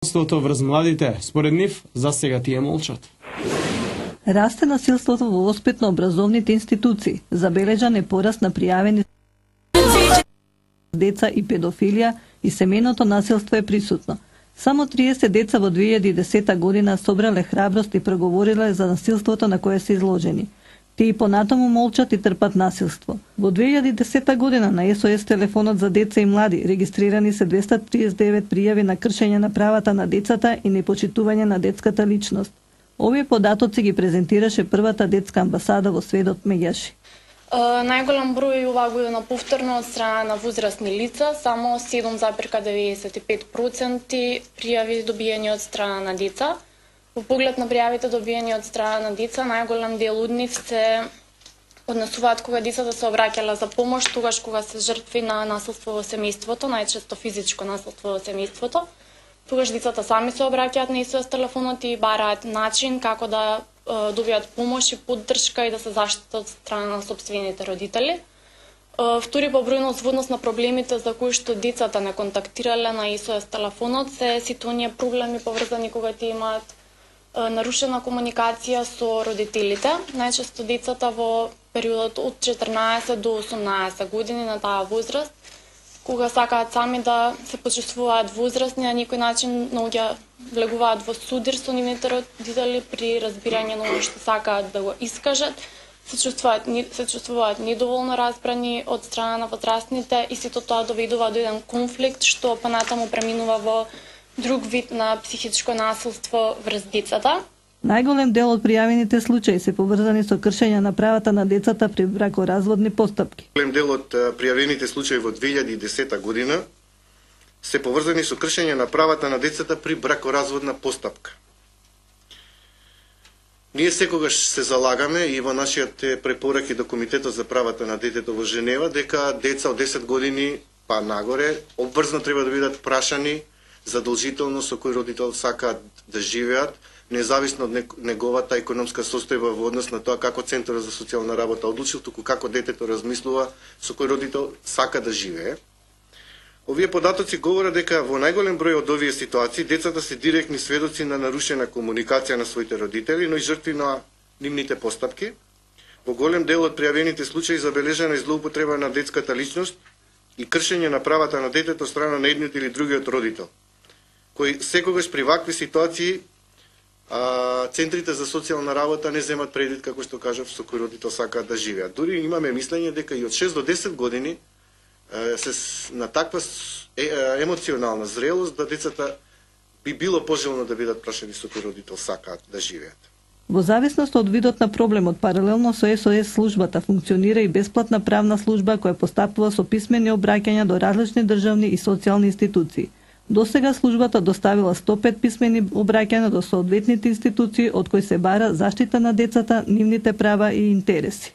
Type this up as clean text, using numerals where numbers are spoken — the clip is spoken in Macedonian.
насилството врз младите, според нив, засега тие молчат. Расте насилството во воспитно-образовните институции. Забележан е пораст на пријавени деца и педофилија и семејното насилство е присутно. Само 30 деца во 2010 година собрале храброст и проговориле за насилството на кое се изложени. Тие и понатаму молчат и трпат насилство. Во 2010 година на СОС телефонот за деца и млади регистрирани се 239 пријави на кршење на правата на децата и непочитување на детската личност. Овие податоци ги презентираше првата детска амбасада во светот Меѓаши. Најголем број оваа година повторно од страна на возрастни лица, само 7,95% пријави добиени од страна на деца. Во поглед на пријавите добиени од страна на деца, најголем дел од нив се однесуваат кога децата се обраќале за помош, тогаш кога се жртви на насилство во семејството, најчесто физичко насилство во семејството. Тогаш децата сами се обраќаат на СОС телефонот и бараат начин како да добијат помош и поддршка и да се заштитат од страна на сопствените родители. Втори по бројност во однос на проблемите за кои што децата не контактирале на СОС телефонот се сите оние проблеми поврзани кога тие имаат нарушена комуникација со родителите. Најчесто децата во периодот од 14 до 18 години на таа возраст, кога сакаат сами да се почувствуваат возрастни, на некој начин влегуваат во судир со нивните родители при разбирање на оно што сакаат да го искажат, се чувствуваат недоволно разбрани од страна на возрастните и сето тоа доведува до еден конфликт што понатаму преминува во друг вид на психичко насилство врз децата. Најголем дел од пријавените случаи се поврзани со кршење на правата на децата при бракоразводни постапки. Голем дел од пријавените случаи во 2010 година се поврзани со кршење на правата на децата при бракоразводна постапка. Ние секогаш се залагаме и во нашите препораки до Комитетот за правата на детето во Женева дека деца од 10 години па нагоре обврзно треба да бидат прашани задолжително со кој родител сакаат да живеат, независно од неговата економска состојба во однос на тоа како Центарот за социјална работа одлучил, туку како детето размислува со кој родител сака да живее. Овие податоци говорат дека во најголем број од овие ситуации децата се директни сведоци на нарушена комуникација на своите родители, но и жртви на нивните постапки. Во голем дел од пријавените случаи забележана е злоупотреба на детската личност и кршење на правата на детето од страна на едниот или другиот родител, кои секогаш при вакви ситуации центрите за социјална работа не земат предвид, како што кажав, со кој родител сакаат да живеат. Дури имаме мислење дека и од 6 до 10 години се на таква емоционална зрелост да децата би било пожелно да бидат прашани со кој родител сакаат да живеат. Во зависност од видот на проблемот, паралелно со СОС службата функционира и бесплатна правна служба која постапува со писмени обраќања до различни државни и социјални институции. До сега службата доставила 105 писмени обраќања до соодветните институции од кои се бара заштита на децата, нивните права и интереси.